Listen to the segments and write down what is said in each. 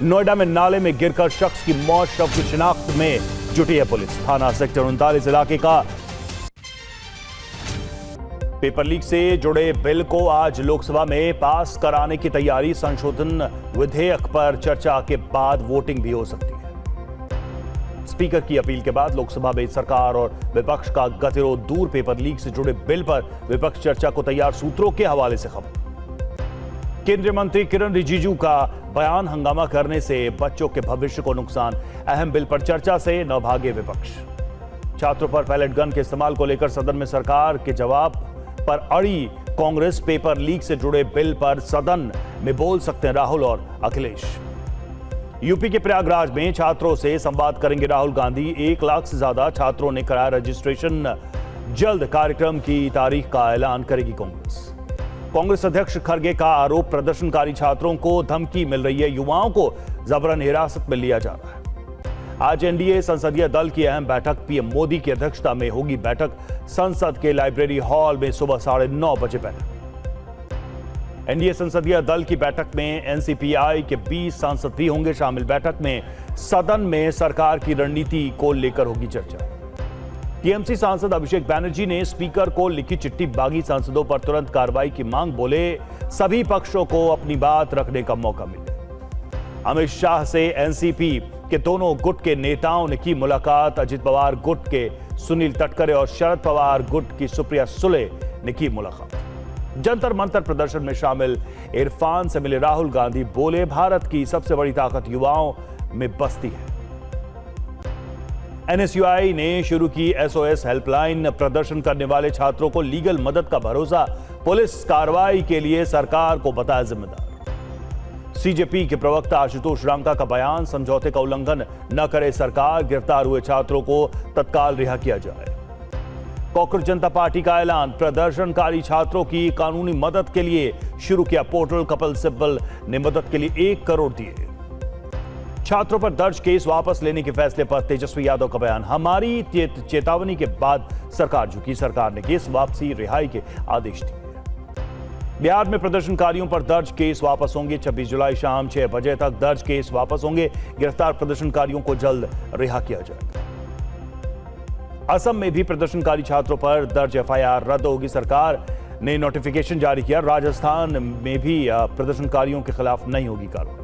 नोएडा में नाले में गिरकर शख्स की मौत, शव की शिनाख्त में जुटी है पुलिस। थाना सेक्टर 39 इलाके का पेपर लीक से जुड़े बिल को आज लोकसभा में पास कराने की तैयारी। संशोधन विधेयक पर चर्चा के बाद वोटिंग भी हो सकती है। स्पीकर की अपील के बाद लोकसभा में सरकार और विपक्ष का गतिरोध दूर। पेपर लीक से जुड़े बिल पर विपक्ष चर्चा को तैयार। सूत्रों के हवाले से खबर। केंद्रीय मंत्री किरण रिजिजू का बयान, हंगामा करने से बच्चों के भविष्य को नुकसान। अहम बिल पर चर्चा से न भागे विपक्ष। छात्रों पर पैलेट गन के इस्तेमाल को लेकर सदन में सरकार के जवाब पर अड़ी कांग्रेस। पेपर लीक से जुड़े बिल पर सदन में बोल सकते हैं राहुल और अखिलेश। यूपी के प्रयागराज में छात्रों से संवाद करेंगे राहुल गांधी। 1 लाख से ज्यादा छात्रों ने कराया रजिस्ट्रेशन। जल्द कार्यक्रम की तारीख का ऐलान करेगी कांग्रेस। कांग्रेस अध्यक्ष खड़गे का आरोप, प्रदर्शनकारी छात्रों को धमकी मिल रही है। युवाओं को जबरन हिरासत में लिया जा रहा है। आज एनडीए संसदीय दल की अहम बैठक। पीएम मोदी की अध्यक्षता में होगी बैठक। संसद के लाइब्रेरी हॉल में सुबह 9:30 बजे बैठक। एनडीए संसदीय दल की बैठक में एनसीपीआई के 20 सांसद भी होंगे शामिल। बैठक में सदन में सरकार की रणनीति को लेकर होगी चर्चा। टीएमसी सांसद अभिषेक बैनर्जी ने स्पीकर को लिखी चिट्ठी। बागी सांसदों पर तुरंत कार्रवाई की मांग। बोले सभी पक्षों को अपनी बात रखने का मौका मिले। अमित शाह से एनसीपी के दोनों गुट के नेताओं ने की मुलाकात। अजित पवार गुट के सुनील तटकरे और शरद पवार गुट की सुप्रिया सुले ने की मुलाकात। जंतर मंतर प्रदर्शन में शामिल इरफान से मिले राहुल गांधी। बोले भारत की सबसे बड़ी ताकत युवाओं में बसती है। एनएसयूआई ने शुरू की एसओएस हेल्पलाइन। प्रदर्शन करने वाले छात्रों को लीगल मदद का भरोसा। पुलिस कार्रवाई के लिए सरकार को बताया जिम्मेदार। सीजेपी के प्रवक्ता आशुतोष रांका का बयान, समझौते का उल्लंघन न करे सरकार। गिरफ्तार हुए छात्रों को तत्काल रिहा किया जाए। कॉकरोच जनता पार्टी का ऐलान, प्रदर्शनकारी छात्रों की कानूनी मदद के लिए शुरू किया पोर्टल। कपिल सिब्बल ने मदद के लिए 1 करोड़ दिए। छात्रों पर दर्ज केस वापस लेने के फैसले पर तेजस्वी यादव का बयान, हमारी चेतावनी के बाद सरकार झुकी। सरकार ने केस वापसी रिहाई के आदेश दिए। बिहार में प्रदर्शनकारियों पर दर्ज केस वापस होंगे। 26 जुलाई शाम 6 बजे तक दर्ज केस वापस होंगे। गिरफ्तार प्रदर्शनकारियों को जल्द रिहा किया जाएगा। असम में भी प्रदर्शनकारी छात्रों पर दर्ज एफआईआर रद्द होगी। सरकार ने नोटिफिकेशन जारी किया। राजस्थान में भी प्रदर्शनकारियों के खिलाफ नहीं होगी कार्रवाई।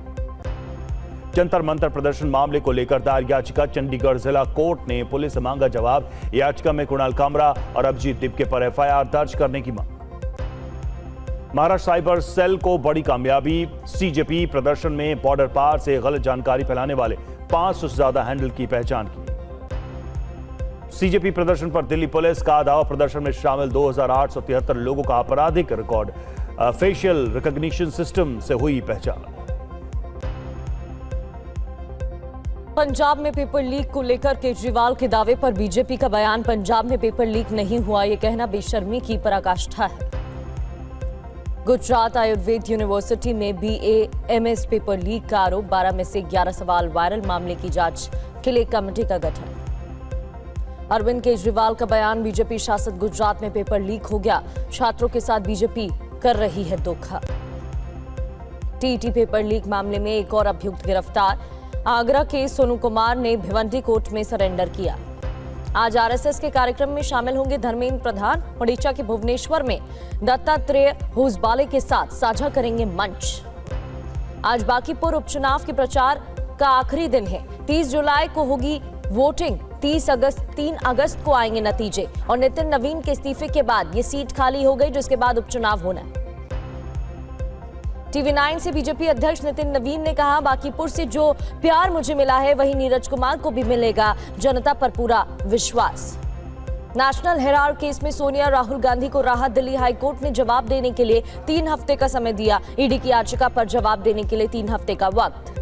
जंतर मंतर प्रदर्शन मामले को लेकर दायर याचिका। चंडीगढ़ जिला कोर्ट ने पुलिस से मांगा जवाब। याचिका में कुणाल कामरा और अभिजीत दिपके पर एफआईआर दर्ज करने की मांग। महाराष्ट्र साइबर सेल को बड़ी कामयाबी। सीजेपी प्रदर्शन में बॉर्डर पार से गलत जानकारी फैलाने वाले 500 से ज्यादा हैंडल की पहचान की। सीजेपी प्रदर्शन पर दिल्ली पुलिस का दावा, प्रदर्शन में शामिल 2873 लोगों का आपराधिक रिकॉर्ड। फेशियल रिकॉग्निशन सिस्टम से हुई पहचान। पंजाब में पेपर लीक को लेकर केजरीवाल के दावे पर बीजेपी का बयान, पंजाब में पेपर लीक नहीं हुआ, यह कहना बेशर्मी की पराकाष्ठा है। गुजरात आयुर्वेद यूनिवर्सिटी में BA-MS पेपर लीक का आरोप, 12 में से 11 सवाल वायरल। मामले की जांच के लिए कमेटी का गठन। अरविंद केजरीवाल का बयान, बीजेपी शासित गुजरात में पेपर लीक हो गया, छात्रों के साथ बीजेपी कर रही है धोखा। टीईटी पेपर लीक मामले में एक और अभियुक्त गिरफ्तार। आगरा के सोनू कुमार ने भिवंडी कोर्ट में सरेंडर किया। आज आरएसएस के कार्यक्रम में शामिल होंगे धर्मेंद्र प्रधान। ओडिशा के भुवनेश्वर में दत्तात्रेय होसबाले के साथ साझा करेंगे मंच। आज बांकीपुर उपचुनाव के प्रचार का आखिरी दिन है। 30 जुलाई को होगी वोटिंग। 3 अगस्त को आएंगे नतीजे। और नितिन नवीन के इस्तीफे के बाद ये सीट खाली हो गई, जिसके बाद उपचुनाव होना है। TV9 से बीजेपी अध्यक्ष नितिन नवीन ने कहा, बांकीपुर से जो प्यार मुझे मिला है वही नीरज कुमार को भी मिलेगा, जनता पर पूरा विश्वास। नेशनल हेराल्ड केस में सोनिया राहुल गांधी को राहत। दिल्ली हाईकोर्ट ने जवाब देने के लिए 3 हफ्ते का समय दिया। ईडी की याचिका पर जवाब देने के लिए 3 हफ्ते का वक्त।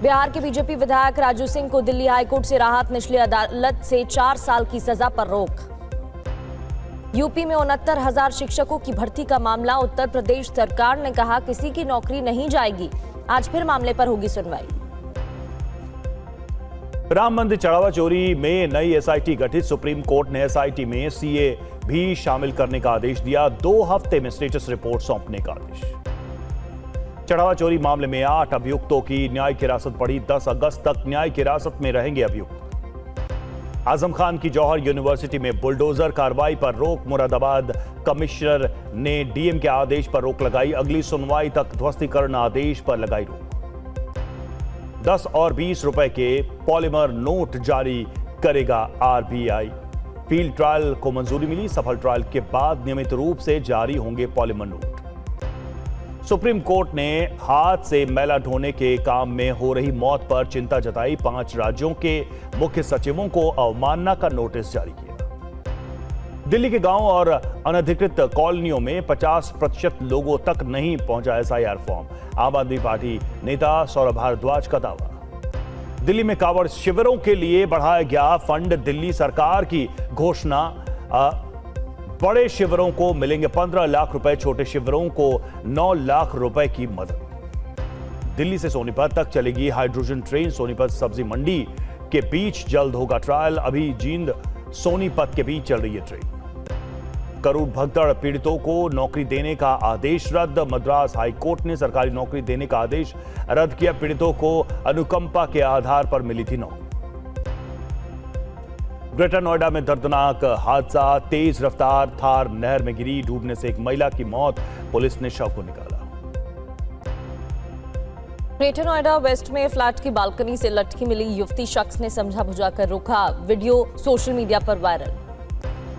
बिहार के बीजेपी विधायक राजू सिंह को दिल्ली हाईकोर्ट से राहत। निचली अदालत से 4 साल की सजा पर रोक। यूपी में 69,000 शिक्षकों की भर्ती का मामला। उत्तर प्रदेश सरकार ने कहा किसी की नौकरी नहीं जाएगी। आज फिर मामले पर होगी सुनवाई। राम मंदिर चढ़ावा चोरी में नई एसआईटी गठित। सुप्रीम कोर्ट ने एसआईटी में सीए भी शामिल करने का आदेश दिया। 2 हफ्ते में स्टेटस रिपोर्ट सौंपने का आदेश। चढ़ावा चोरी मामले में 8 अभियुक्तों की न्यायिक हिरासत बढ़ी। 10 अगस्त तक न्यायिक हिरासत में रहेंगे अभियुक्त। आजम खान की जौहर यूनिवर्सिटी में बुलडोजर कार्रवाई पर रोक। मुरादाबाद कमिश्नर ने डीएम के आदेश पर रोक लगाई। अगली सुनवाई तक ध्वस्तीकरण आदेश पर लगाई रोक। 10 और 20 रुपए के पॉलीमर नोट जारी करेगा आरबीआई। फील्ड ट्रायल को मंजूरी मिली। सफल ट्रायल के बाद नियमित रूप से जारी होंगे पॉलीमर नोट। सुप्रीम कोर्ट ने हाथ से मैला ढोने के काम में हो रही मौत पर चिंता जताई। 5 राज्यों के मुख्य सचिवों को अवमानना का नोटिस जारी किया। दिल्ली के गांव और अनधिकृत कॉलोनियों में 50% लोगों तक नहीं पहुंचा एसआईआर फॉर्म। आम आदमी पार्टी नेता सौरभ भारद्वाज का दावा। दिल्ली में कांवड़ शिविरों के लिए बढ़ाया गया फंड। दिल्ली सरकार की घोषणा। बड़े शिविरों को मिलेंगे 15 लाख रुपए, छोटे शिविरों को 9 लाख रुपए की मदद। दिल्ली से सोनीपत तक चलेगी हाइड्रोजन ट्रेन। सोनीपत सब्जी मंडी के बीच जल्द होगा ट्रायल। अभी जींद सोनीपत के बीच चल रही है ट्रेन। करोड़ भगदड़ पीड़ितों को नौकरी देने का आदेश रद्द। मद्रास हाईकोर्ट ने सरकारी नौकरी देने का आदेश रद्द किया। पीड़ितों को अनुकंपा के आधार पर मिली थी नौकरी। ग्रेटर नोएडा में दर्दनाक हादसा। तेज रफ्तार थार नहर में गिरी। डूबने से एक महिला की मौत। पुलिस ने शव को निकाला। ग्रेटर नोएडा वेस्ट में फ्लैट की बालकनी से लटकी मिली युवती। शख्स ने समझा बुझाकर रोका। वीडियो सोशल मीडिया पर वायरल।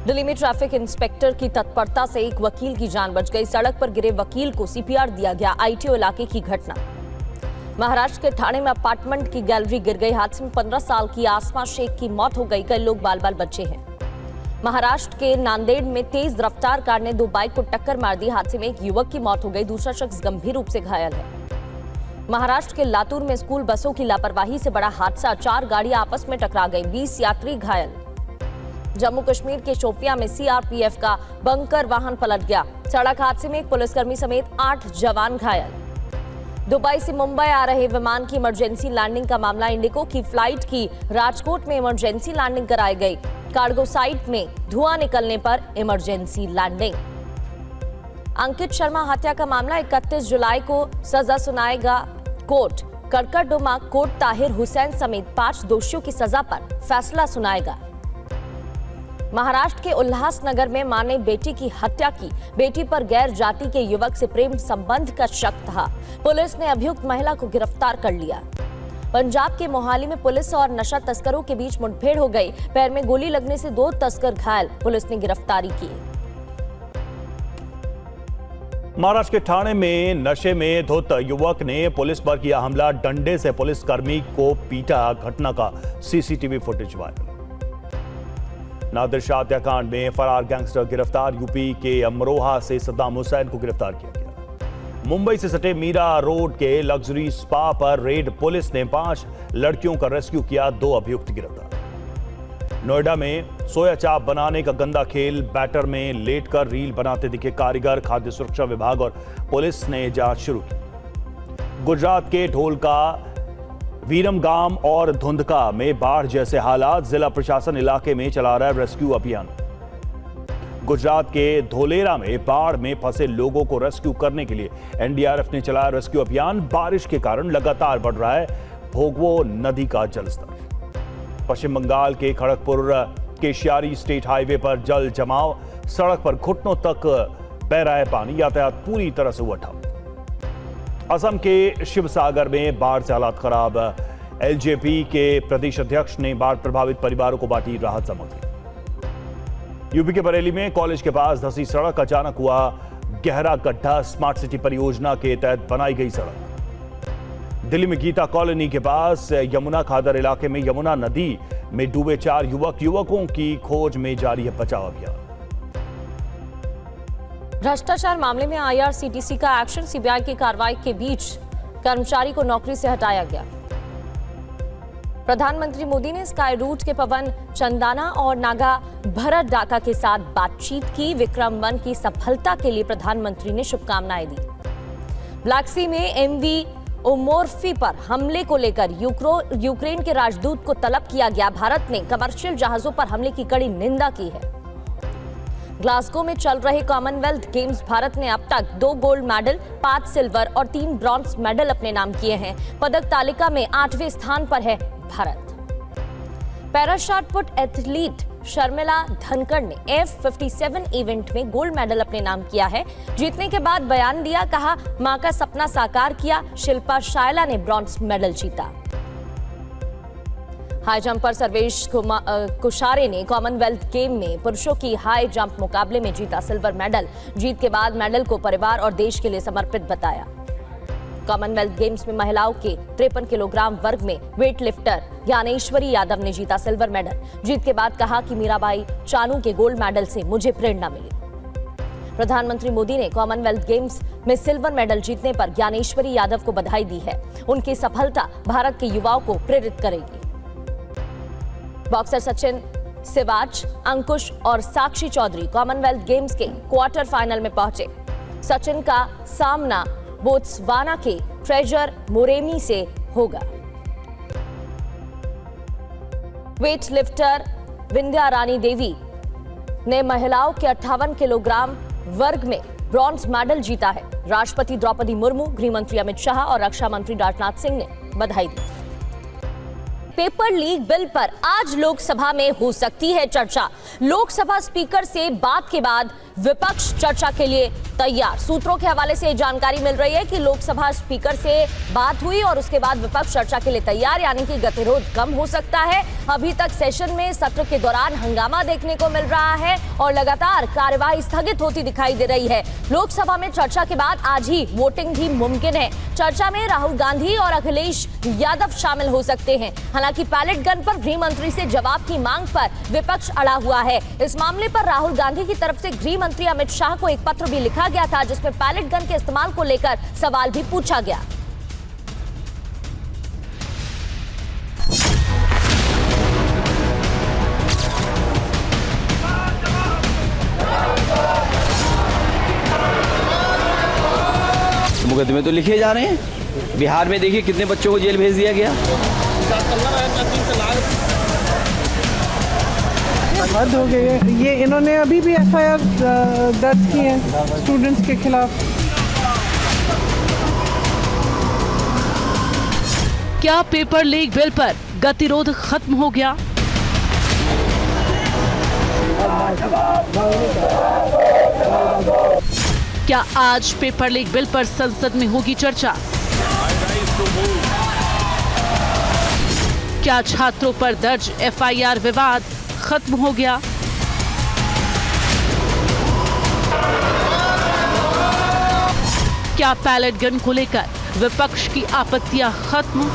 दिल्ली में ट्रैफिक इंस्पेक्टर की तत्परता से एक वकील की जान बच गई। सड़क पर गिरे वकील को सीपीआर दिया गया। आईटीओ इलाके की घटना। महाराष्ट्र के ठाणे में अपार्टमेंट की गैलरी गिर गई। हादसे में 15 साल की आसमा शेख की मौत हो गई। कई लोग बाल बाल बचे हैं। महाराष्ट्र के नांदेड़ में तेज रफ्तार कार ने 2 बाइक को टक्कर मार दी। हादसे में एक युवक की मौत हो गई। दूसरा शख्स गंभीर रूप से घायल है। महाराष्ट्र के लातूर में स्कूल बसों की लापरवाही से बड़ा हादसा। 4 गाड़ियां आपस में टकरा गई। 20 यात्री घायल। जम्मू कश्मीर के शोपियां में सीआरपीएफ का बंकर वाहन पलट गया। सड़क हादसे में एक पुलिसकर्मी समेत 8 जवान घायल। दुबई से मुंबई आ रहे विमान की इमरजेंसी लैंडिंग का मामला। इंडिगो की फ्लाइट की राजकोट में इमरजेंसी लैंडिंग कराई गई। कार्गो साइट में धुआं निकलने पर इमरजेंसी लैंडिंग। अंकित शर्मा हत्या का मामला। 31 जुलाई को सजा सुनाएगा कोर्ट। करकटडुमा कोर्ट ताहिर हुसैन समेत 5 दोषियों की सजा पर फैसला सुनाएगा। महाराष्ट्र के उल्लासनगर में मां ने बेटी की हत्या की। बेटी पर गैर जाति के युवक से प्रेम संबंध का शक था। पुलिस ने अभियुक्त महिला को गिरफ्तार कर लिया। पंजाब के मोहाली में पुलिस और नशा तस्करों के बीच मुठभेड़ हो गई। पैर में गोली लगने से 2 तस्कर घायल। पुलिस ने गिरफ्तारी की। महाराष्ट्र के ठाणे में नशे में धुत युवक ने पुलिस पर किया हमला। डंडे से पुलिसकर्मी को पीटा। घटना का CCTV footage viral. Nadir Shah हत्याकांड में फरार गैंगस्टर गिरफ्तार। यूपी के अमरोहा से सद्दाम हुसैन को गिरफ्तार किया गया। मुंबई से सटे मीरा रोड के लग्जरी स्पा पर रेड। पुलिस ने 5 लड़कियों का रेस्क्यू किया। 2 अभियुक्त गिरफ्तार। नोएडा में सोया चाप बनाने का गंदा खेल। बैटर में लेटकर रील बनाते दिखे कारीगर। खाद्य सुरक्षा विभाग और पुलिस ने जांच शुरू की। गुजरात के ढोलका, वीरमगाम और धुंधका में बाढ़ जैसे हालात। जिला प्रशासन इलाके में चला रहा है रेस्क्यू अभियान। गुजरात के धोलेरा में बाढ़ में फंसे लोगों को रेस्क्यू करने के लिए एनडीआरएफ ने चलाया रेस्क्यू अभियान। बारिश के कारण लगातार बढ़ रहा है भोगवो नदी का जलस्तर। पश्चिम बंगाल के खड़गपुर के शियारी स्टेट हाईवे पर जल जमाव। सड़क पर घुटनों तक बह रहा है पानी। यातायात पूरी तरह से हुआ ठप। असम के शिवसागर में बाढ़ से हालात खराब। एलजेपी के प्रदेश अध्यक्ष ने बाढ़ प्रभावित परिवारों को बांटी राहत सामग्री। यूपी के बरेली में कॉलेज के पास धंसी सड़क। अचानक हुआ गहरा गड्ढा। स्मार्ट सिटी परियोजना के तहत बनाई गई सड़क। दिल्ली में गीता कॉलोनी के पास यमुना खादर इलाके में यमुना नदी में डूबे 4 युवकों की खोज में जारी है बचाव अभियान। भ्रष्टाचार मामले में आईआरसीटीसी का एक्शन। सीबीआई की कार्रवाई के बीच कर्मचारी को नौकरी से हटाया गया। प्रधानमंत्री मोदी ने स्काई रूट के पवन चंदाना और नागा भरत डाका के साथ बातचीत की। विक्रम 1 की सफलता के लिए प्रधानमंत्री ने शुभकामनाएं दी। ब्लैक सी में एमवी ओमोर्फी पर हमले को लेकर यूक्रेन के राजदूत को तलब किया गया। भारत ने कमर्शियल जहाजों पर हमले की कड़ी निंदा की है। ग्लासगो में चल रहे कॉमनवेल्थ गेम्स भारत ने अब तक 2 गोल्ड मेडल, 5 सिल्वर और 3 ब्रॉन्ज मेडल अपने नाम किए हैं। पदक तालिका में 8वें स्थान पर है Bharat. Para shot put athlete Sharmila Dhankhar ने F57 इवेंट में गोल्ड मेडल अपने नाम किया है। जीतने के बाद बयान दिया, कहा मां का सपना साकार किया। शिल्पा शायला ने ब्रॉन्ज मेडल जीता। हाई जंपर सर्वेश कुशारे ने कॉमनवेल्थ गेम में पुरुषों की हाई जंप मुकाबले में जीता सिल्वर मेडल। जीत के बाद मेडल को परिवार और देश के लिए समर्पित बताया। कॉमनवेल्थ गेम्स में महिलाओं के 53 किलोग्राम वर्ग में वेट लिफ्टर ज्ञानेश्वरी यादव ने जीता सिल्वर मेडल। जीत के बाद कहा कि मीराबाई चानू के गोल्ड मेडल से मुझे प्रेरणा मिली। प्रधानमंत्री मोदी ने कॉमनवेल्थ गेम्स में सिल्वर मेडल जीतने पर ज्ञानेश्वरी यादव को बधाई दी है। उनकी सफलता भारत के युवाओं को प्रेरित करेगी। बॉक्सर सचिन सिवाच, अंकुश और साक्षी चौधरी कॉमनवेल्थ गेम्स के क्वार्टर फाइनल में पहुंचे। सचिन का सामना बोत्सवाना के ट्रेजर मोरेमी से होगा। वेट लिफ्टर विंध्या रानी देवी ने महिलाओं के 58 किलोग्राम वर्ग में ब्रॉन्ज मेडल जीता है। राष्ट्रपति द्रौपदी मुर्मू, गृह मंत्री अमित शाह और रक्षा मंत्री राजनाथ सिंह ने बधाई दी। पेपर लीक बिल पर आज लोकसभा में हो सकती है चर्चा। लोकसभा स्पीकर से बात के बाद विपक्ष चर्चा के लिए तैयार। सूत्रों के हवाले से जानकारी मिल रही है कि लोकसभा स्पीकर से बात हुई और उसके बाद विपक्ष चर्चा के लिए तैयार, यानी कि गतिरोध कम हो सकता है। अभी तक सेशन में सत्र के दौरान हंगामा देखने को मिल रहा है और लगातार कार्यवाही स्थगित होती दिखाई दे रही है। लोकसभा में चर्चा के बाद आज ही वोटिंग भी मुमकिन है। चर्चा में राहुल गांधी और अखिलेश यादव शामिल हो सकते हैं। हालांकि पैलेट गन पर गृह मंत्री से जवाब की मांग पर विपक्ष अड़ा हुआ है। इस मामले पर राहुल गांधी की तरफ से गृह मंत्री अमित शाह को एक पत्र भी लिखा गया था, जिसमें पैलेट गन के इस्तेमाल को लेकर सवाल भी पूछा गया। मुकदमे तो लिखे जा रहे हैं। बिहार में देखिए कितने बच्चों को जेल भेज दिया गया। हद हो गई है। ये इन्होंने अभी भी FIR दर्ज की है स्टूडेंट्स के खिलाफ। क्या पेपर लीक बिल पर गतिरोध खत्म हो गया? क्या आज पेपर लीक बिल पर संसद में होगी चर्चा? क्या छात्रों पर दर्ज FIR विवाद खत्म हो गया? क्या पैलेट गन को लेकर विपक्ष की आपत्तियां खत्म?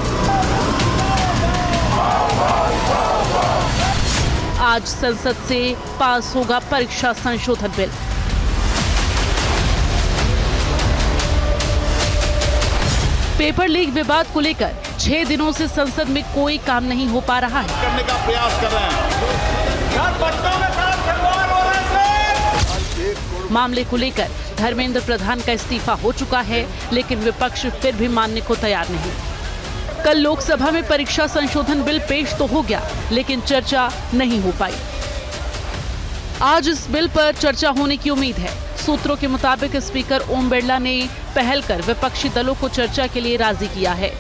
आज संसद से पास होगा परीक्षा संशोधन बिल। पेपर लीक विवाद को लेकर 6 दिनों से संसद में कोई काम नहीं हो पा रहा है। करने का प्रयास कर रहे हैं। मामले को लेकर धर्मेंद्र प्रधान का इस्तीफा हो चुका है, लेकिन विपक्ष फिर भी मानने को तैयार नहीं। कल लोकसभा में परीक्षा संशोधन बिल पेश तो हो गया, लेकिन चर्चा नहीं हो पाई। आज इस बिल पर चर्चा होने की उम्मीद है। सूत्रों के मुताबिक स्पीकर ओम बिरला ने पहल कर विपक्षी दलों को चर्चा के लिए राजी किया है।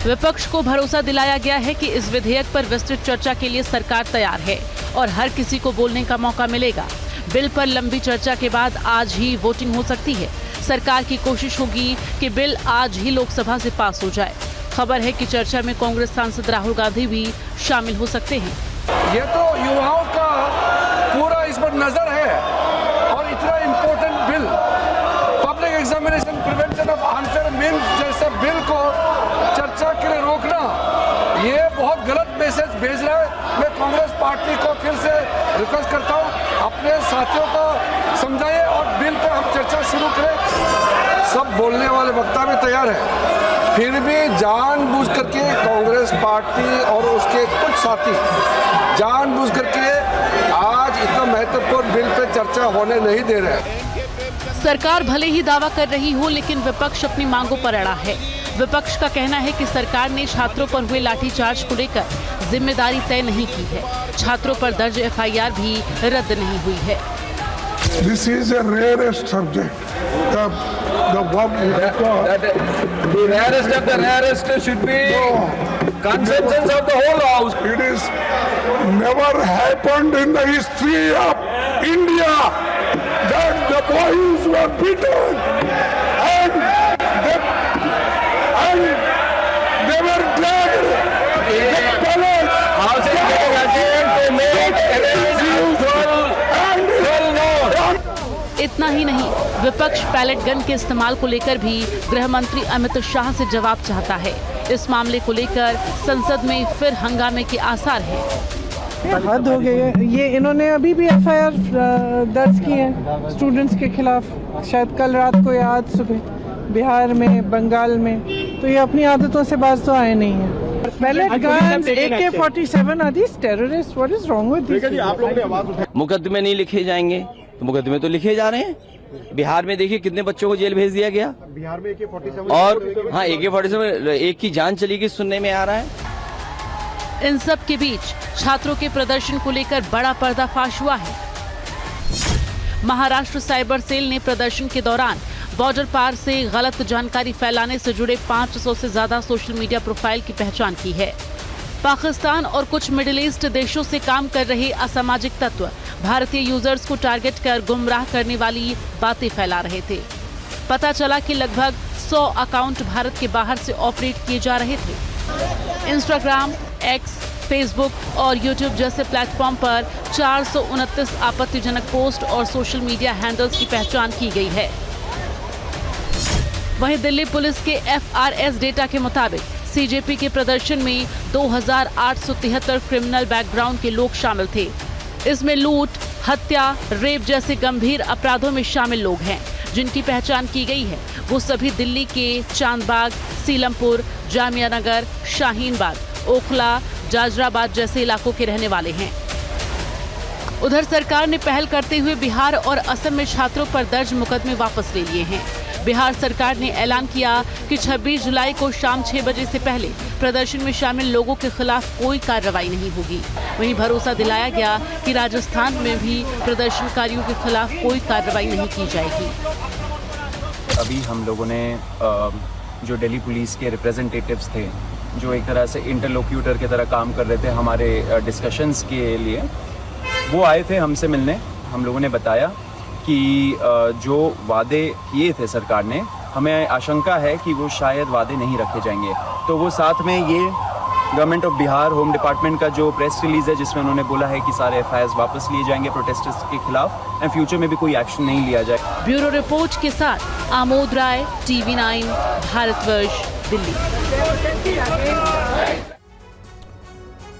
विपक्ष को भरोसा दिलाया गया है कि इस विधेयक पर विस्तृत चर्चा के लिए सरकार तैयार है और हर किसी को बोलने का मौका मिलेगा। बिल पर लंबी चर्चा के बाद आज ही वोटिंग हो सकती है। सरकार की कोशिश होगी कि बिल आज ही लोकसभा से पास हो जाए। खबर है कि चर्चा में कांग्रेस सांसद राहुल गांधी भी शामिल हो सकते हैं। ये तो युवाओं का पूरा इस पर नजर है और इतना important bill, public examination prevention of unfair means जैसे बिल को चर्चा के लिए रोकना, ये बहुत गलत मैसेज भेज रहा है। मैं कांग्रेस पार्टी को फिर से रिक्वेस्ट करता हूँ, अपने साथियों को समझाइए और बिल पर हम चर्चा शुरू करें। सब बोलने वाले वक्ता भी तैयार है, फिर भी जानबूझ करके कांग्रेस पार्टी और उसके कुछ साथी जानबूझ करके आज इतना महत्वपूर्ण बिल पे चर्चा होने नहीं दे रहे हैं। सरकार भले ही दावा कर रही हो, लेकिन विपक्ष अपनी मांगों पर अड़ा है। विपक्ष का कहना है कि सरकार ने छात्रों पर हुए लाठीचार्ज को लेकर जिम्मेदारी तय नहीं की है। छात्रों पर दर्ज एफआईआर भी रद्द नहीं हुई है। This is a rarest subject. The rarest of the rarest should be consensus of the whole house. It is never happened in the history of India that the boys were beaten and they were dragged. The palace. इतना ही नहीं, विपक्ष pellet gun के इस्तेमाल को लेकर भी गृह मंत्री अमित शाह से जवाब चाहता है। इस मामले को लेकर संसद में फिर हंगामे के आसार हैं। हद हो गई है। ये इन्होंने अभी भी एफआईआर दर्ज की है स्टूडेंट्स के खिलाफ, शायद कल रात को या आज सुबह, बिहार में, बंगाल में। तो ये अपनी आदतों से बाज तो आए नहीं है। Pellet guns, AK-47 are these terrorist? What is wrong with this? मुकदमे नहीं लिखे जाएंगे तो मुकदमे तो लिखे जा रहे हैं। बिहार में देखिए कितने बच्चों को जेल भेज दिया गया। बिहार में AK-47 और हाँ, AK-47 एक की जान चली गई सुनने में आ रहा है। इन सब के बीच छात्रों के प्रदर्शन को लेकर बड़ा पर्दाफाश हुआ है। महाराष्ट्र साइबर सेल ने प्रदर्शन के दौरान बॉर्डर पार से गलत जानकारी फैलाने से जुड़े 500 से ज्यादा सोशल मीडिया प्रोफाइल की पहचान की है। पाकिस्तान और कुछ मिडिल ईस्ट देशों से काम कर रहे असामाजिक तत्व भारतीय यूजर्स को टारगेट कर गुमराह करने वाली बातें फैला रहे थे। पता चला कि लगभग 100 अकाउंट भारत के बाहर से ऑपरेट किए जा रहे थे। इंस्टाग्राम, एक्स, फेसबुक और यूट्यूब जैसे प्लेटफॉर्म पर 429 आपत्तिजनक पोस्ट और सोशल मीडिया हैंडल्स की पहचान की गई है। वहीं दिल्ली पुलिस के FRS डेटा के मुताबिक सीजेपी के प्रदर्शन में 2873 क्रिमिनल बैकग्राउंड के लोग शामिल थे। इसमें लूट, हत्या, रेप जैसे गंभीर अपराधों में शामिल लोग हैं। जिनकी पहचान की गई है वो सभी दिल्ली के चांदबाग, सीलमपुर, जामिया नगर, शाहीन बाग, ओखला, जाजराबाद जैसे इलाकों के रहने वाले हैं। उधर सरकार ने पहल करते हुए बिहार और असम में छात्रों पर दर्ज मुकदमे वापस ले लिए हैं। बिहार सरकार ने ऐलान किया कि 26 जुलाई को शाम 6 बजे से पहले प्रदर्शन में शामिल लोगों के खिलाफ कोई कार्रवाई नहीं होगी। वहीं भरोसा दिलाया गया कि राजस्थान में भी प्रदर्शनकारियों के खिलाफ कोई कार्रवाई नहीं की जाएगी। अभी हम लोगों ने जो दिल्ली पुलिस के रिप्रेजेंटेटिव्स थे, जो एक तरह से इंटरलोक्यूटर की तरह काम कर रहे थे हमारे डिस्कशंस के लिए, वो आए थे हमसे मिलने। हम लोगों ने बताया कि जो वादे किए थे सरकार ने, हमें आशंका है कि वो शायद वादे नहीं रखे जाएंगे। तो वो साथ में ये government of Bihar home department का जो प्रेस रिलीज है जिसमें उन्होंने बोला है कि सारे FIRs वापस लिए जाएंगे प्रोटेस्टर्स के खिलाफ एंड फ्यूचर में भी कोई एक्शन नहीं लिया जाए। ब्यूरो रिपोर्ट के साथ आमोद राय, TV9, भारतवर्ष, दिल्ली।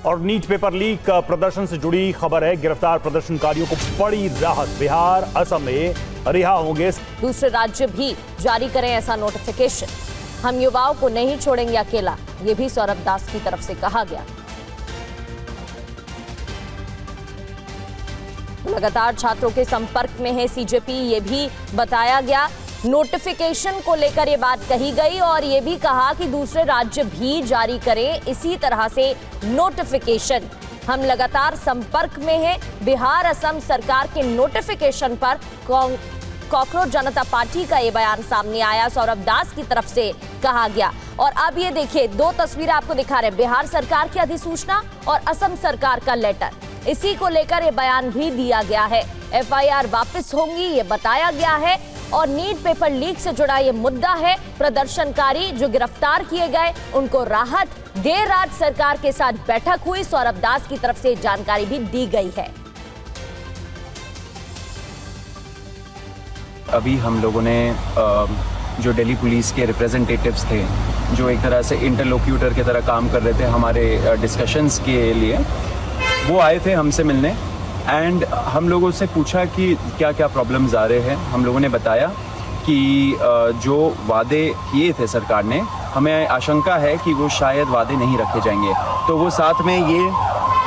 और नीट पेपर लीक प्रदर्शन से जुड़ी खबर है। गिरफ्तार प्रदर्शनकारियों को बड़ी राहत, बिहार, असम में रिहा होंगे। दूसरे राज्य भी जारी करें ऐसा नोटिफिकेशन। हम युवाओं को नहीं छोड़ेंगे अकेला, ये भी सौरभ दास की तरफ से कहा गया। लगातार छात्रों के संपर्क में है सीजेपी, ये भी बताया गया। नोटिफिकेशन को लेकर ये बात कही गई और ये भी कहा कि दूसरे राज्य भी जारी करें इसी तरह से नोटिफिकेशन। हम लगातार संपर्क में हैं। बिहार, असम सरकार के नोटिफिकेशन पर कॉकरोच जनता पार्टी का ये बयान सामने आया, सौरभ दास की तरफ से कहा गया। और अब ये देखिए, दो तस्वीरें आपको दिखा रहे हैं, बिहार सरकार की अधिसूचना और असम सरकार का लेटर। इसी को लेकर ये बयान भी दिया गया है। FIR वापस होंगी ये बताया गया है। और नीट पेपर लीक से जुड़ा ये मुद्दा है। प्रदर्शनकारी जो गिरफ्तार किए गए उनको राहत। देर रात सरकार के साथ बैठक हुई, सौरभ दास की तरफ से जानकारी भी दी गई है। अभी हम लोगों ने जो दिल्ली पुलिस के रिप्रेजेंटेटिव्स थे, जो एक तरह से इंटरलोक्यूटर की तरह काम कर रहे थे हमारे डिस्कशंस के लिए, वो आए थे हमसे मिलने एंड हम लोगों से पूछा कि क्या क्या प्रॉब्लम्स आ रहे हैं। हम लोगों ने बताया कि जो वादे किए थे सरकार ने, हमें आशंका है कि वो शायद वादे नहीं रखे जाएंगे। तो वो साथ में ये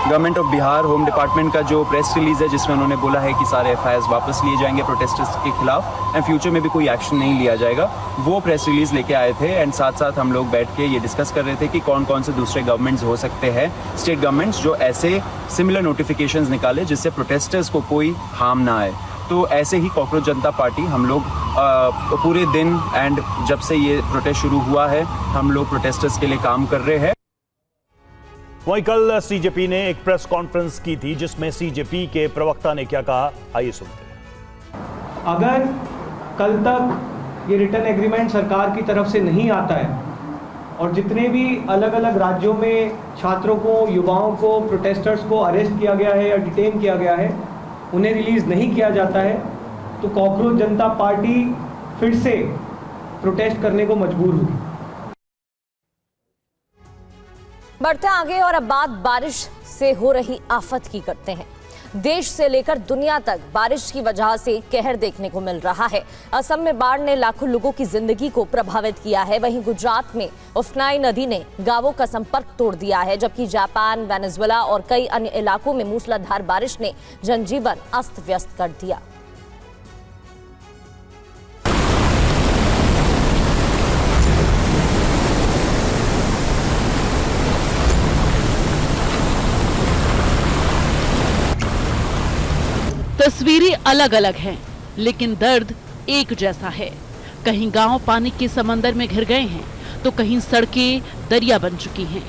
government of Bihar home department का जो प्रेस रिलीज है जिसमें उन्होंने बोला है कि सारे एफआईआर वापस लिए जाएंगे प्रोटेस्टर्स के खिलाफ एंड फ्यूचर में भी कोई एक्शन नहीं लिया जाएगा, वो प्रेस रिलीज लेके आए थे। एंड साथ साथ हम लोग बैठ के ये डिस्कस कर रहे थे कि कौन कौन से दूसरे गवर्नमेंट्स हो सकते हैं, स्टेट गवर्नमेंट्स, जो ऐसे सिमिलर नोटिफिकेशंस निकाले जिससे प्रोटेस्टर्स को कोई हार्म ना आए। तो ऐसे ही कॉकरोच जनता पार्टी हम लोग पूरे दिन एंड जब से ये प्रोटेस्ट शुरू हुआ है हम लोग प्रोटेस्टर्स के लिए काम कर रहे हैं। वहीं कल सीजेपी ने एक प्रेस कॉन्फ्रेंस की थी जिसमें सीजेपी के प्रवक्ता ने क्या कहा, आइए सुनते हैं। अगर कल तक ये रिटर्न एग्रीमेंट सरकार की तरफ से नहीं आता है और जितने भी अलग अलग राज्यों में छात्रों को, युवाओं को, प्रोटेस्टर्स को अरेस्ट किया गया है या डिटेन किया गया है, उन्हें रिलीज नहीं किया जाता है, तो कॉकरोच जनता पार्टी फिर से प्रोटेस्ट करने को मजबूर होगी। बढ़ते आगे और अब बात बारिश से हो रही आफत की करते हैं। देश से लेकर दुनिया तक बारिश की वजह से कहर देखने को मिल रहा है। असम में बाढ़ ने लाखों लोगों की जिंदगी को प्रभावित किया है। वहीं गुजरात में उफनाई नदी ने गांवों का संपर्क तोड़ दिया है, जबकि जापान, वेनेजुएला और कई अन्य इलाकों में मूसलाधार बारिश ने जनजीवन अस्त व्यस्त कर दिया। तस्वीरें अलग अलग हैं, लेकिन दर्द एक जैसा है। कहीं गांव पानी के समंदर में घिर गए हैं, तो कहीं सड़कें दरिया बन चुकी हैं।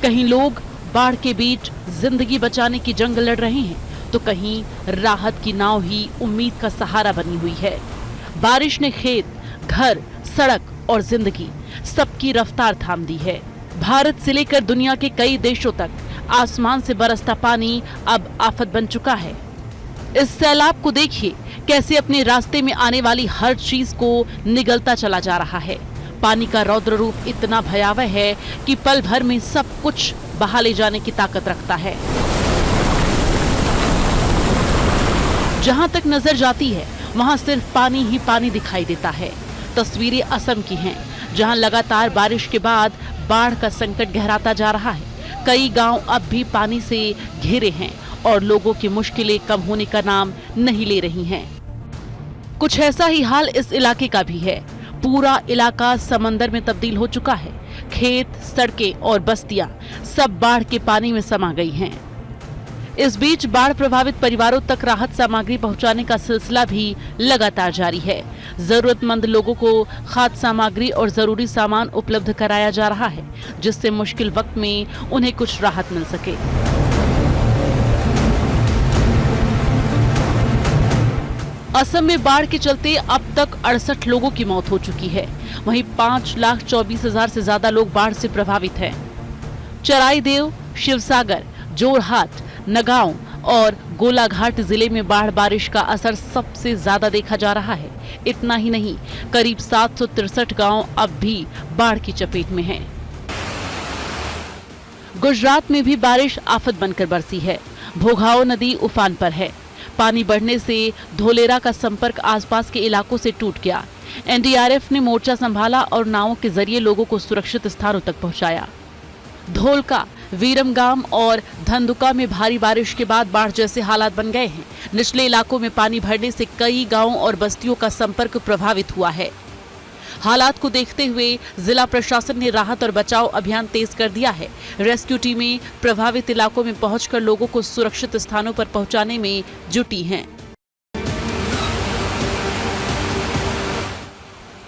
कहीं लोग बाढ़ के बीच जिंदगी बचाने की जंग लड़ रहे हैं, तो कहीं राहत की नाव ही उम्मीद का सहारा बनी हुई है। बारिश ने खेत, घर, सड़क और जिंदगी सबकी रफ्तार थाम दी है। भारत से लेकर दुनिया के कई देशों तक आसमान से बरसता पानी अब आफत बन चुका है। इस सैलाब को देखिए कैसे अपने रास्ते में आने वाली हर चीज को निगलता चला जा रहा है। पानी का रौद्र रूप इतना भयावह है कि पल भर में सब कुछ बहा ले जाने की ताकत रखता है। जहां तक नजर जाती है वहां सिर्फ पानी ही पानी दिखाई देता है। तस्वीरें असम की हैं, जहां लगातार बारिश के बाद बाढ़ का संकट गहराता जा रहा है। कई गांव अब भी पानी से घिरे हैं और लोगों की मुश्किलें कम होने का नाम नहीं ले रही हैं। कुछ ऐसा ही हाल इस इलाके का भी है। पूरा इलाका समंदर में तब्दील हो चुका है। खेत, सड़कें और बस्तियां सब बाढ़ के पानी में समा गई हैं। इस बीच बाढ़ प्रभावित परिवारों तक राहत सामग्री पहुंचाने का सिलसिला भी लगातार जारी है। जरूरतमंद लोगों को खाद्य सामग्री और जरूरी सामान उपलब्ध कराया जा रहा है, जिससे मुश्किल वक्त में उन्हें कुछ राहत मिल सके। असम में बाढ़ के चलते अब तक 68 लोगों की मौत हो चुकी है। वहीं 5,24,000 से ज्यादा लोग बाढ़ से प्रभावित हैं। चराईदेव, शिवसागर, जोरहाट, नगांव और गोलाघाट जिले में बाढ़ बारिश का असर सबसे ज्यादा देखा जा रहा है। इतना ही नहीं, करीब 763 गांव अब भी बाढ़ की चपेट में हैं। गुजरात में भी बारिश आफत बनकर बरसी है। भोगाओ नदी उफान पर है। पानी बढ़ने से धोलेरा का संपर्क आसपास के इलाकों से टूट गया। एनडीआरएफ ने मोर्चा संभाला और नावों के जरिए लोगों को सुरक्षित स्थानों तक पहुंचाया। धोलका, वीरमगाम और धंधुका में भारी बारिश के बाद बाढ़ जैसे हालात बन गए हैं। निचले इलाकों में पानी भरने से कई गांवों और बस्तियों का संपर्क प्रभावित हुआ है। हालात को देखते हुए जिला प्रशासन ने राहत और बचाव अभियान तेज कर दिया है। रेस्क्यू टीमें प्रभावित इलाकों में पहुंचकर लोगों को सुरक्षित स्थानों पर पहुंचाने में जुटी हैं।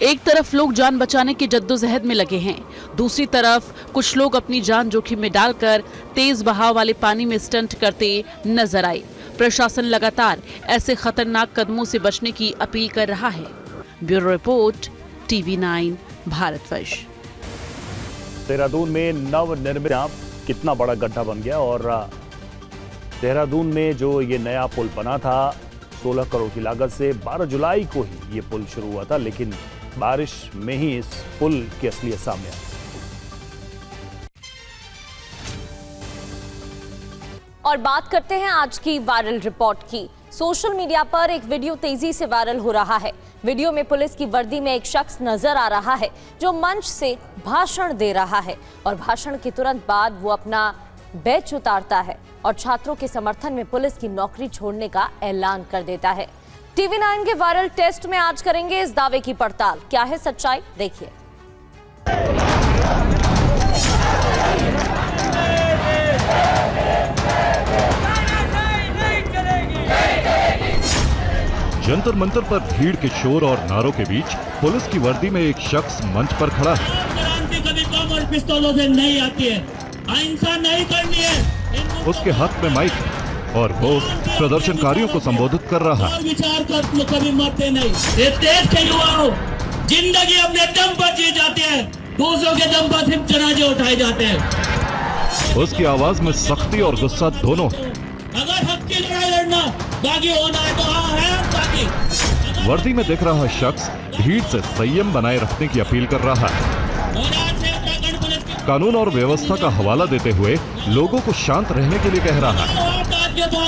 एक तरफ लोग जान बचाने की जद्दोजहद में लगे हैं, दूसरी तरफ कुछ लोग अपनी जान जोखिम में डालकर तेज बहाव वाले पानी में स्टंट करते नजर आए। प्रशासन लगातार ऐसे खतरनाक कदमों से बचने की अपील कर रहा है। Bureau report, TV9 Bharatvarsh. Dehradun में नवनिर्मित कितना बड़ा गड्ढा बन गया और देहरादून में जो ये नया पुल बना था 16 करोड़ की लागत से 12 जुलाई को ही ये पुल शुरू हुआ था, लेकिन बारिश में ही इस पुल की असलियत सामने आई। और बात करते हैं आज की वायरल रिपोर्ट की। सोशल मीडिया पर एक वीडियो तेजी से वायरल हो रहा है। वीडियो में पुलिस की वर्दी में एक शख्स नजर आ रहा है जो मंच से भाषण दे रहा है और भाषण के तुरंत बाद वो अपना बैच उतारता है और छात्रों के समर्थन में पुलिस की नौकरी छोड़ने का ऐलान कर देता है। TV9 के वायरल टेस्ट में आज करेंगे इस दावे की पड़ताल। क्या है सच्चाई, देखिए। जंतर मंतर पर भीड़ के शोर और नारों के बीच पुलिस की वर्दी में एक शख्स मंच पर खड़ा है। क्रांति कभी कम और पिस्तौलों से नहीं आती है, अहिंसा नहीं करनी है। उसके हाथ में माइक है और वो प्रदर्शनकारियों को संबोधित कर रहा है। विचार कर कभी मरते नहीं। इस देश के युवाओं, जिंदगी अपने दम पर जी जाते हैं, दूसरों के दम पर सिर्फ जनाजे उठाए जाते हैं। उसकी आवाज में सख्ती और गुस्सा दोनों है। अगर हक की लड़ाई लड़ना बाकी होना है तो हाँ है बाकी। वर्दी में दिख रहा शख्स भीड़ से संयम बनाए रखने की अपील कर रहा है। कानून और व्यवस्था का हवाला देते हुए लोगों को शांत रहने के लिए कह रहा है।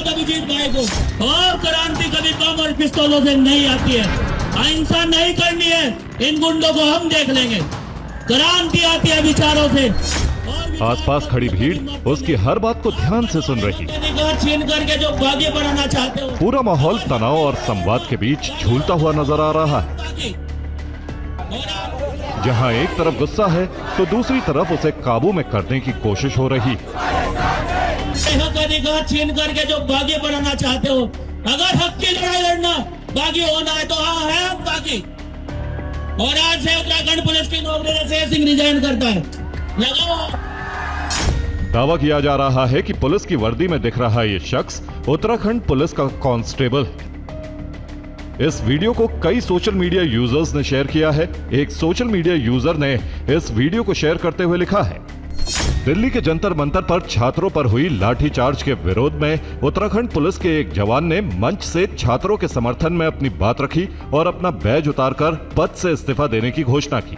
अभिजीत भाई को, और क्रांति कभी कम और पिस्तौलों से नहीं आती है, अहिंसा नहीं करनी है। इन गुंडों को हम देख लेंगे। क्रांति आती है विचारों से। आसपास खड़ी भीड़ उसकी हर बात को ध्यान से सुन रही। छीन करके जो भाग्य बनाना चाहते हो। पूरा माहौल तनाव और संवाद के बीच झूलता हुआ नजर आ रहा है। जहां एक तरफ गुस्सा है तो दूसरी तरफ उसे काबू में करने की कोशिश हो रही। अधिकार छीन करके जो भाग्य बनाना चाहते हो, अगर हक की लड़ाई लड़ना बाकी होना है तो हाँ है बाकी। और आज से उत्तराखंड पुलिस की नौकरी से शेर सिंह रिजाइन करता है। लगाओ। दावा किया जा रहा है कि पुलिस की वर्दी में दिख रहा ये शख्स उत्तराखंड पुलिस का कांस्टेबल है। इस वीडियो को कई सोशल मीडिया यूजर्स ने शेयर किया है। एक सोशल मीडिया यूजर ने इस वीडियो को शेयर करते हुए लिखा है, दिल्ली के जंतर मंतर पर छात्रों पर हुई लाठीचार्ज के विरोध में उत्तराखंड पुलिस के एक जवान ने मंच से छात्रों के समर्थन में अपनी बात रखी और अपना बैज उतारकर पद से इस्तीफा देने की घोषणा की।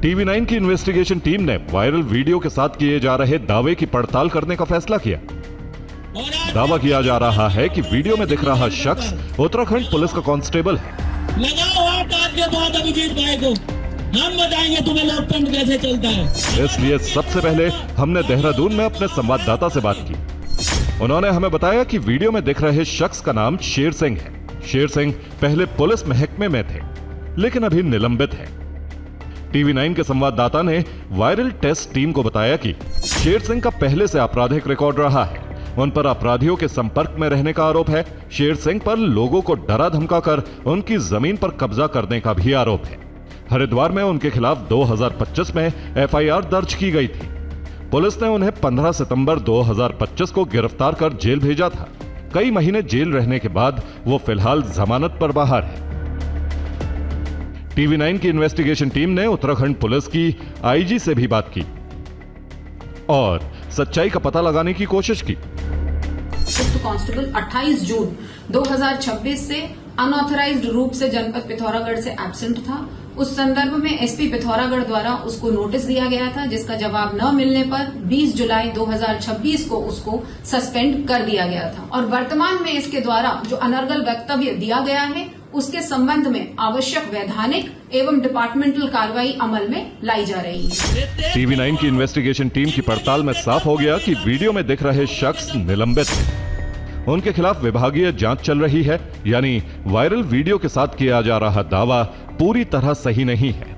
TV9 की इन्वेस्टिगेशन टीम ने वायरल वीडियो के साथ किए जा रहे दावे की पड़ताल करने का फैसला किया। दावा किया जा रहा है कि वीडियो में दिख रहा शख्स उत्तराखंड पुलिस का कांस्टेबल है। लगाओ हाथ आज के बाद अभिजीत भाई को, हम बताएंगे तुम्हें लोकतंत्र कैसे चलता है। इसलिए सबसे पहले हमने देहरादून में अपने संवाददाता से बात की। उन्होंने हमें बताया कि वीडियो में दिख रहे शख्स का नाम शेर सिंह है। शेर सिंह पहले पुलिस महकमे में थे, लेकिन अभी निलंबित है। TV9 के संवाददाता ने वायरल टेस्ट टीम को बताया कि शेर सिंह का पहले से आपराधिक रिकॉर्ड रहा है। उन पर अपराधियों के संपर्क में रहने का आरोप है। शेर सिंह पर लोगों को डरा धमकाकर उनकी जमीन पर कब्जा करने का भी आरोप है। हरिद्वार में उनके खिलाफ 2025 में FIR दर्ज की गई थी। पुलिस ने उन्हें 15 सितंबर 2025 को गिरफ्तार कर जेल भेजा था। कई महीने जेल रहने के बाद वो फिलहाल जमानत पर बाहर है। TV9 की इन्वेस्टिगेशन टीम ने उत्तराखंड पुलिस की IG से भी बात की और सच्चाई का पता लगाने की कोशिश की। कांस्टेबल 28 जून 2026 से अनऑथराइज्ड रूप से जनपद पिथौरागढ़ से एब्सेंट था। उस संदर्भ में SP पिथौरागढ़ द्वारा उसको नोटिस दिया गया था, जिसका जवाब न मिलने पर 20 जुलाई 2026 को उसको सस्पेंड कर दिया गया था। और वर्तमान में इसके द्वारा जो अनर्गल वक्तव्य दिया गया है, उसके संबंध में आवश्यक वैधानिक एवं डिपार्टमेंटल कार्रवाई अमल में लाई जा रही है। TV9 की इन्वेस्टिगेशन टीम की पड़ताल में साफ हो गया कि वीडियो में दिख रहे शख्स निलंबित हैं। उनके खिलाफ विभागीय जांच चल रही है, यानी वायरल वीडियो के साथ किया जा रहा दावा पूरी तरह सही नहीं है।